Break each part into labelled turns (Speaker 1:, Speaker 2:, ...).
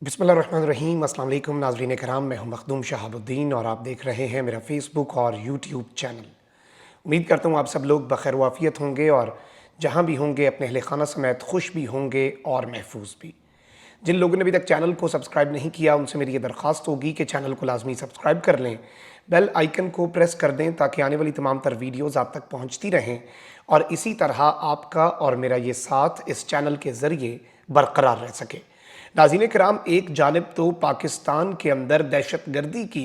Speaker 1: बिस्मिल्लाहिर्रहमानिर्रहीम। अस्सलाम वालेकुम नाज़रीन कराम, मैं हूं मखदूम शहाबुद्दीन और आप देख रहे हैं मेरा फ़ेसबुक और यूट्यूब चैनल। उम्मीद करता हूं आप सब लोग बखैर वाफ़ियत होंगे और जहां भी होंगे अपने अहले खाना समेत खुश भी होंगे और महफूज भी। जिन लोगों ने अभी तक चैनल को सब्सक्राइब नहीं किया उनसे मेरी ये दरख्वास्त होगी कि चैनल को लाजमी सब्सक्राइब कर लें, बेल आइकन को प्रेस कर दें ताकि आने वाली तमाम तर वीडियोज़ आप तक पहुँचती रहें और इसी तरह आपका और मेरा ये साथ इस चैनल के ज़रिए बरकरार रह सके। नाज़रीन कराम, एक जानिब तो पाकिस्तान के अंदर दहशतगर्दी की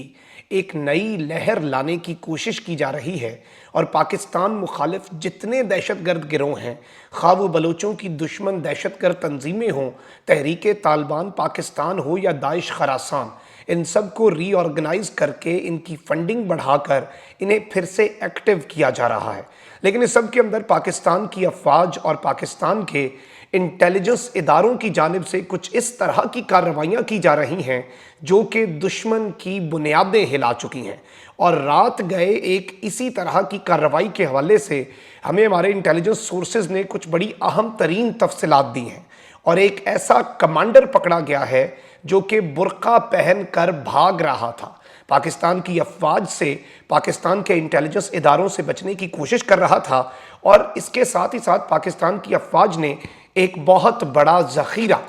Speaker 1: एक नई लहर लाने की कोशिश की जा रही है और पाकिस्तान मुखालिफ जितने दहशतगर्द गिरोह हैं, खा वो बलोचों की दुश्मन दहशतगर्द तंजीमें हों, तहरीक तालिबान पाकिस्तान हो या दाइश खरासान, इन सब को रीऑर्गेनाइज करके इनकी फंडिंग बढ़ाकर इन्हें फिर से एक्टिव किया जा रहा है। लेकिन इस सब के अंदर पाकिस्तान की अफवाज और पाकिस्तान के इंटेलिजेंस इदारों की जानिब से कुछ इस तरह की कार्रवाइयाँ की जा रही हैं जो कि दुश्मन की बुनियादें हिला चुकी हैं। और रात गए एक इसी तरह की कार्रवाई के हवाले से हमें हमारे इंटेलिजेंस सोर्सेज ने कुछ बड़ी अहम तरीन तफसीलात दी हैं और एक ऐसा कमांडर पकड़ा गया है जो कि बुर्का पहन कर भाग रहा था, पाकिस्तान की अफवाज से, पाकिस्तान के इंटेलिजेंस इदारों से बचने की कोशिश कर रहा था। और इसके साथ ही साथ पाकिस्तान की अफवाज ने एक बहुत बड़ा ज़ख़ीरा,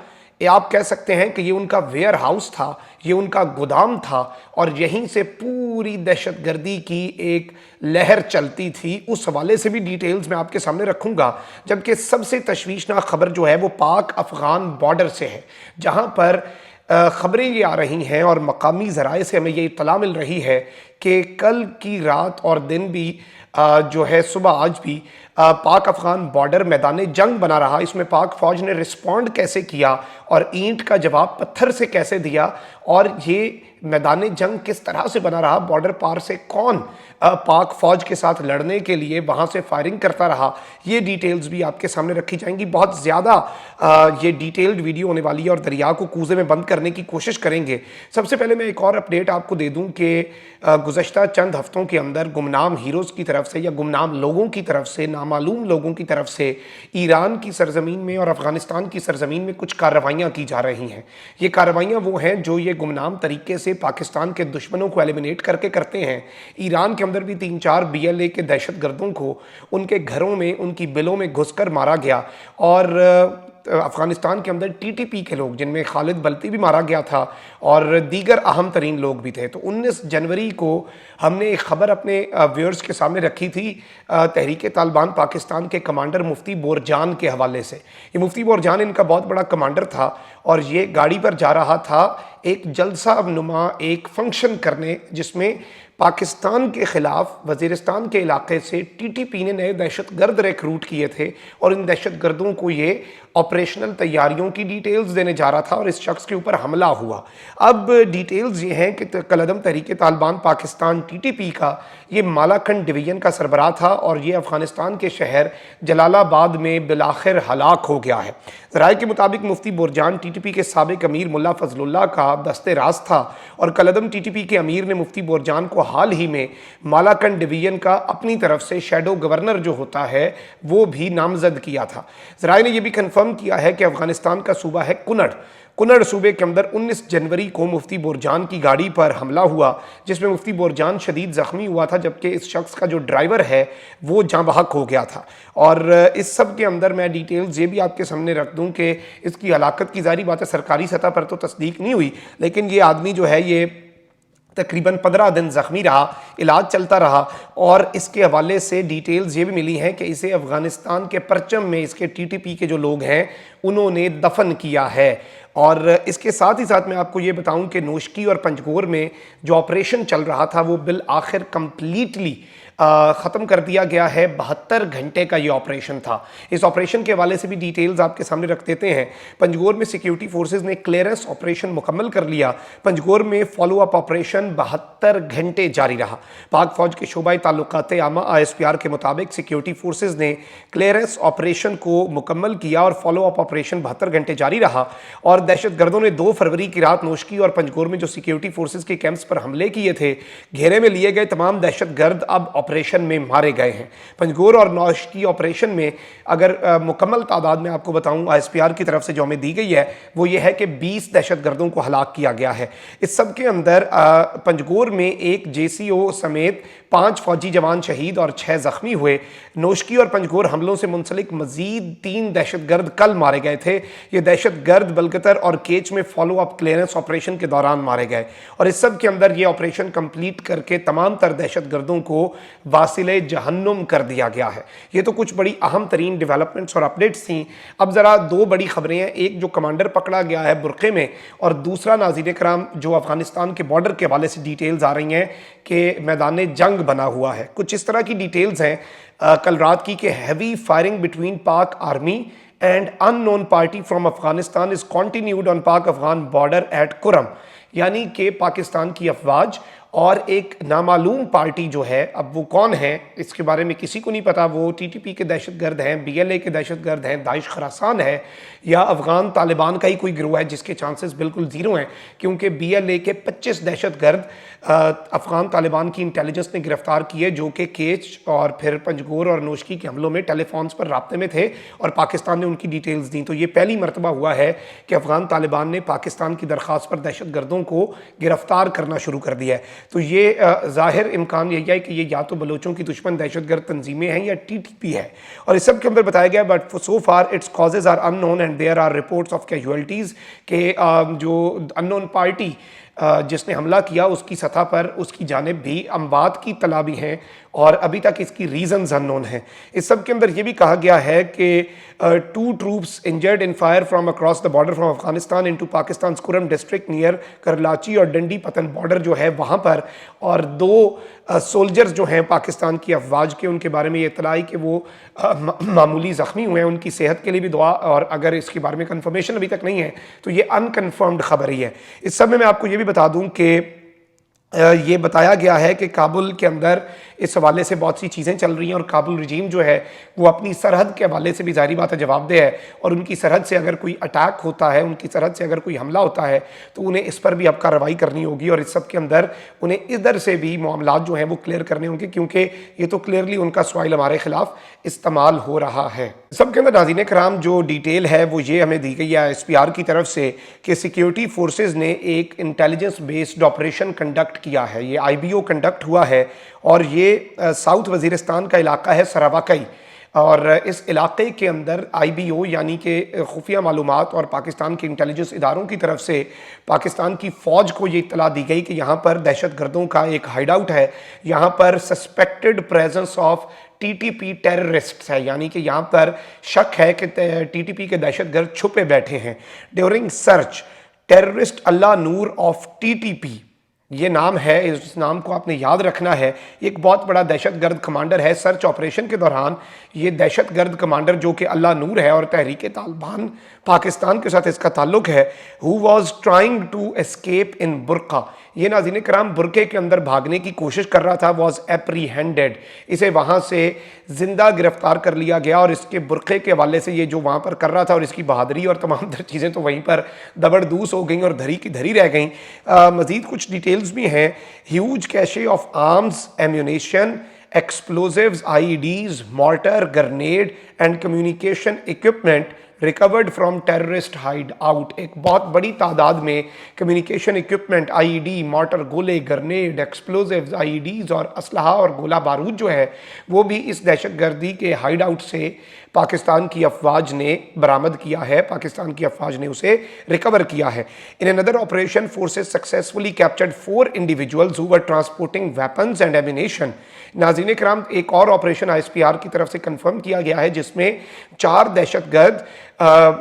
Speaker 1: ये आप कह सकते हैं कि ये उनका वेयर हाउस था, ये उनका गोदाम था और यहीं से पूरी दहशतगर्दी की एक लहर चलती थी। उस हवाले से भी डिटेल्स मैं आपके सामने रखूँगा। जबकि सबसे तशवीशनाक खबर जो है वो पाक अफ़गान बॉर्डर से है, जहाँ पर ख़बरें ये आ रही हैं और मकामी ज़राए से हमें ये इत्तला मिल रही है कि कल की रात और दिन भी जो है सुबह आज भी पाक अफ़गान बॉर्डर मैदान जंग बना रहा। इसमें पाक फ़ौज ने रिस्पॉन्ड कैसे किया और ईंट का जवाब पत्थर से कैसे दिया और ये मैदान जंग किस तरह से बना रहा, बॉर्डर पार से कौन पाक फ़ौज के साथ लड़ने के लिए वहाँ से फायरिंग करता रहा, ये डिटेल्स भी आपके सामने रखी जाएंगी। बहुत ज़्यादा ये डिटेल्ड वीडियो होने वाली है और दरिया को कूज़े में बंद करने की कोशिश करेंगे। सबसे पहले मैं एक और अपडेट आपको दे दूँ कि गुज़श्ता चंद हफ़्तों के अंदर गुमनाम हीरोज़ की तरफ से या गुमनाम लोगों की तरफ से, नामालूम लोगों की तरफ से ईरान की सरज़मीन में और अफ़गानिस्तान की सरज़मीन में कुछ कार्रवाइयाँ की जा रही हैं। ये कार्रवाइयाँ वो हैं जो ये गुमनाम तरीके से पाकिस्तान के दुश्मनों को एलिमिनेट करके करते हैं। ईरान के अंदर भी 3-4 BLA के दहशतगर्दों को उनके घरों में, उनकी बिलों में घुसकर मारा गया और अफ़गानिस्तान के अंदर TTP के लोग, जिनमें खालिद बल्ती भी मारा गया था और दीगर अहम तरीन लोग भी थे। तो 19 जनवरी को हमने एक ख़बर अपने व्यूअर्स के सामने रखी थी तहरीक तालिबान पाकिस्तान के कमांडर मुफ्ती बोरजान के हवाले से। ये मुफ्ती बोरजान इनका बहुत बड़ा कमांडर था और ये गाड़ी पर जा रहा था एक जलसा नुमा एक फंक्शन करने, जिसमें पाकिस्तान के ख़िलाफ़ वज़ीरिस्तान के इलाके से TTP ने नए दहशतगर्द रिक्रूट किए थे और इन दहशतगर्दों को ये ऑपरेशनल तैयारियों की डिटेल्स देने जा रहा था और इस शख्स के ऊपर हमला हुआ। अब डिटेल्स ये हैं कि कलअदम तहरीक तालिबान पाकिस्तान TTP का ये मालाखंड डिवीज़न का सरबराह था और ये अफ़गानिस्तान के शहर जलालाबाद में बिलाखिर हलाक हो गया है। ज़राए के मुताबिक मुफ्ती बोरजान TTP के साबिक अमीर मुल्ला फजलुल्लाह का दस्ते राज था और कलअदम TTP के अमीर ने मुफ्ती बोरजान को हाल ही में मालाकंड डिवीज़न का अपनी तरफ से शैडो गवर्नर जो होता है वो भी नामजद किया था। ज़राए ने यह भी कन्फर्म किया है कि अफ़गानिस्तान का सूबा है कुनड़ सूबे के अंदर 19 जनवरी को मुफ्ती बोरजान की गाड़ी पर हमला हुआ, जिसमें मुफ्ती बोरजान शदीद ज़ख्मी हुआ था, जबकि इस शख्स का जो ड्राइवर है वो जाँ बहक हो गया था। और इस सब के अंदर मैं डिटेल्स ये भी आपके सामने रख दूं कि इसकी हलाकत की ज़ाहिर बात है सरकारी सतह पर तो तस्दीक नहीं हुई, लेकिन ये आदमी जो है ये तकरीबन 15 दिन ज़ख्मी रहा, इलाज चलता रहा और इसके हवाले से डिटेल्स ये भी मिली हैं कि इसे अफ़गानिस्तान के परचम में इसके TTP के जो लोग हैं उन्होंने दफन किया है। और इसके साथ ही साथ मैं आपको ये बताऊं कि नोशकी और पंजगोर में जो ऑपरेशन चल रहा था वो बिल आखिर कम्प्लीटली ख़त्म कर दिया गया है। 72 घंटे का ये ऑपरेशन था। इस ऑपरेशन के हवाले से भी डिटेल्स आपके सामने रख देते हैं। पंजगोर में सिक्योरिटी फोर्सेस ने क्लियरेंस ऑपरेशन मुकम्मल कर लिया। पंजगोर में फॉलो अप ऑपरेशन 72 घंटे जारी रहा। पाक फ़ौज के शोबाई ताल्लुकात आमा ISPR के मुताबिक सिक्योरिटी फोर्सेस ने क्लियरेंस ऑपरेशन को मुकम्मल किया और फॉलो अप ऑपरेशन 72 घंटे जारी रहा। और दहशतगर्दों ने 2 फरवरी की रात नोशकी और पंजगोर में जो सिक्योरिटी फोर्सेस के कैंप्स पर हमले किए थे, घेरे में लिए गए तमाम दहशतगर्द अब ऑपरेशन में मारे गए हैं। पंजगोर और नौशकी ऑपरेशन में अगर मुकम्मल तादाद में आपको बताऊं ISPR की तरफ से जो हमें दी गई है वो ये है कि 20 दहशतगर्दों को हलाक किया गया है। इस सब के अंदर पंजगोर में एक JCO समेत 5 फौजी जवान शहीद और 6 जख्मी हुए। नौशकी और पंजगोर हमलों से मुंसलिक मजीद 3 दहशतगर्द कल मारे गए थे। ये दहशतगर्द बलगतर और केच में फॉलो अप क्लियरेंस ऑपरेशन के दौरान मारे गए और इस सब के अंदर ये ऑपरेशन कंप्लीट करके तमाम तर दहशतगर्दों को वासिले जहन्नुम कर दिया गया है। ये तो कुछ बड़ी अहम तरीन डेवलपमेंट्स और अपडेट्स थी। अब ज़रा दो बड़ी खबरें हैं, एक जो कमांडर पकड़ा गया है बुरक़े में और दूसरा नाज़रीन कराम जो अफगानिस्तान के बॉर्डर के हवाले से डिटेल्स आ रही हैं कि मैदान जंग बना हुआ है। कुछ इस तरह की डिटेल्स हैं कल रात की कि हैवी फायरिंग बिटवीन पाक army and unknown party from Afghanistan is continued on पाक अफगान बॉर्डर एट कुरम, यानी कि पाकिस्तान की अफवाज और एक नामालूम पार्टी जो है, अब वो कौन है इसके बारे में किसी को नहीं पता, वो TTP के दहशतगर्द हैं, BLA के दहशतगर्द हैं, दाइश खरासान है या अफ़गान तालिबान का ही कोई गिरोह है, जिसके चांसेस बिल्कुल ज़ीरो हैं क्योंकि BLA के 25 दहशतगर्द अफ़गान तालिबान की इंटेलिजेंस ने गिरफ्तार किए जो कि केच और फिर पंजगोर और नौशकी के हमलों में टेलीफोन्स पर राब्ते में थे और पाकिस्तान ने उनकी डिटेल्स दी। तो ये पहली मरतबा हुआ है कि अफ़गान तालिबान ने पाकिस्तान की दरख्वास्त पर दहशतगर्दों को गिरफ्तार करना शुरू कर दिया है। तो ये ज़ाहिर इम्कान यही है कि ये या तो बलोचों की दुश्मन दहशतगर्द तंजीमें हैं या TTP है। और इस सब के अंदर बताया गया but so far its causes are unknown and there are reports of casualties के जो अननोन पार्टी जिसने हमला किया उसकी सतह पर उसकी जानिब भी अमवात की तला भी हैं और अभी तक इसकी रीजंस अननोन हैं। इस सब के अंदर ये भी कहा गया है कि 2 troops injured in fire from across the border from Afghanistan into Pakistan Kurram district near Karlachi और डंडी पतन बॉर्डर जो है वहाँ पर, और 2 सोल्जर्स जो हैं पाकिस्तान की अफवाज के, उनके बारे में ये इत्तला आई कि वो मामूली ज़ख्मी हुए हैं। उनकी सेहत के लिए भी दुआ, और अगर इसके बारे में कंफर्मेशन अभी तक नहीं है तो ये अनकन्फर्म्ड खबर ही है। इस सब में मैं आपको ये भी बता दूं कि ये बताया गया है कि काबुल के अंदर इस हवाले से बहुत सी चीज़ें चल रही हैं और काबुल रजीम जो है वो अपनी सरहद के हवाले से भी ज़ाहिर बात है जवाबदेह है और उनकी सरहद से अगर कोई अटैक होता है, उनकी सरहद से अगर कोई हमला होता है तो उन्हें इस पर भी अब कार्रवाई करनी होगी और इस सब के अंदर उन्हें इधर से भी मामलात जो हैं वो क्लियर करने होंगे क्योंकि ये तो क्लियरली उनका सवाल हमारे खिलाफ इस्तेमाल हो रहा है। सब के अंदर नाज़रीन कराम जो डिटेल है वो ये हमें दी गई है ISPR की तरफ से कि सिक्योरिटी फोर्सेज ने एक इंटेलिजेंस बेस्ड ऑपरेशन कंडक्ट किया है। ये IBO कंडक्ट हुआ है और ये साउथ वज़ीरिस्तान का इलाका है सरावाकई, और इस इलाके के अंदर IBO यानी कि खुफिया मालूमात और पाकिस्तान के इंटेलिजेंस इदारों की तरफ से पाकिस्तान की फ़ौज को ये इत्तला दी गई कि यहाँ पर दहशतगर्दों का एक हाइड आउट है, यहाँ पर suspected presence of TTP terrorist है, यानी कि यहाँ पर शक है कि TTP के दहशतगर्द छुपे बैठे हैं। During search terrorist Allah Noor of TTP, ये नाम है, इस नाम को आपने याद रखना है। एक बहुत बड़ा दहशतगर्द कमांडर है। सर्च ऑपरेशन के दौरान ये दहशतगर्द कमांडर जो कि अल्लाह नूर है और तहरीक तालिबान पाकिस्तान के साथ इसका ताल्लुक है, who was trying to escape in burqa, ये नाज़रीन कराम बुरके के अंदर भागने की कोशिश कर रहा था, वाज एप्रीहेंडेड, इसे वहाँ से ज़िंदा गिरफ्तार कर लिया गया और इसके बुरके के हवाले से ये जो वहाँ पर कर रहा था और इसकी बहादुरी और तमाम तर चीज़ें तो वहीं पर दबड़दूस हो गई और धरी की धरी रह गई। मज़ीद कुछ डिटेल्स भी हैं। Huge cache of arms, ammunition, explosives, IEDs, mortar, grenade and communication equipment recovered from terrorist hide out. एक बहुत बड़ी तादाद में कम्युनिकेशन इक्विपमेंट, IED, मोटर, गोले, ग्रेनेड, एक्सप्लोजिव्स, IEDs और असलहा और गोला बारूद जो है वो भी इस दहशतगर्दी के हाइड आउट से पाकिस्तान की अफवाज ने बरामद किया है, पाकिस्तान की अफवाज ने उसे रिकवर किया है। In another operation forces successfully captured 4 individuals who were transporting weapons and ammunition. नाज़रीन कराम एक और ऑपरेशन ISPR की तरफ से कंफर्म किया गया है जिसमें 4 दहशतगर्द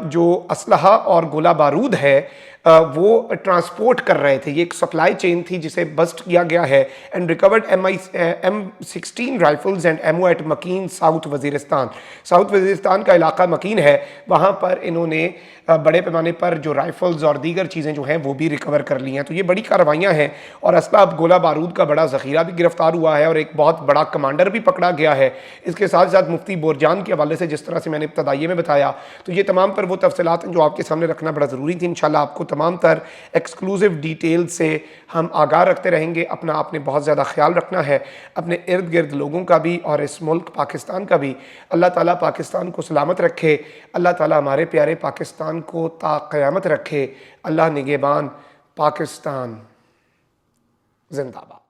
Speaker 1: जो असलहा और गोला बारूद है वो ट्रांसपोर्ट कर रहे थे। ये एक सप्लाई चेन थी जिसे बस्ट किया गया है। And recovered M16 rifles and ammo at Makeen south Waziristan. South Waziristan का इलाका मकीन है, वहाँ पर इन्होंने बड़े पैमाने पर जो राइफल्स और दीगर चीज़ें जो हैं वो भी रिकवर कर ली हैं। तो ये बड़ी कार्रवाइयाँ हैं और असला अब गोला बारूद का बड़ा ज़ख़ीरा भी गिरफ्तार हुआ है और एक बहुत बड़ा कमांडर भी पकड़ा गया है। इसके साथ साथ मुफ्ती बोरजान के हवाले से जिस तरह से मैंने इब्तदाइये में बताया, तो ये तमाम पर वो तफसीलात हैं जो आपके सामने रखना बड़ा ज़रूरी थी। इंशाल्लाह आपको تمام تر ایکسکلوزیو ڈیٹیل سے ہم آگاہ رکھتے رہیں گے۔ اپنا آپ نے بہت زیادہ خیال رکھنا ہے، اپنے ارد گرد لوگوں کا بھی اور اس ملک پاکستان کا بھی۔ اللہ تعالیٰ پاکستان کو سلامت رکھے، اللہ تعالیٰ ہمارے پیارے پاکستان کو تا قیامت رکھے۔ اللہ نگہبان پاکستان زندہ باد۔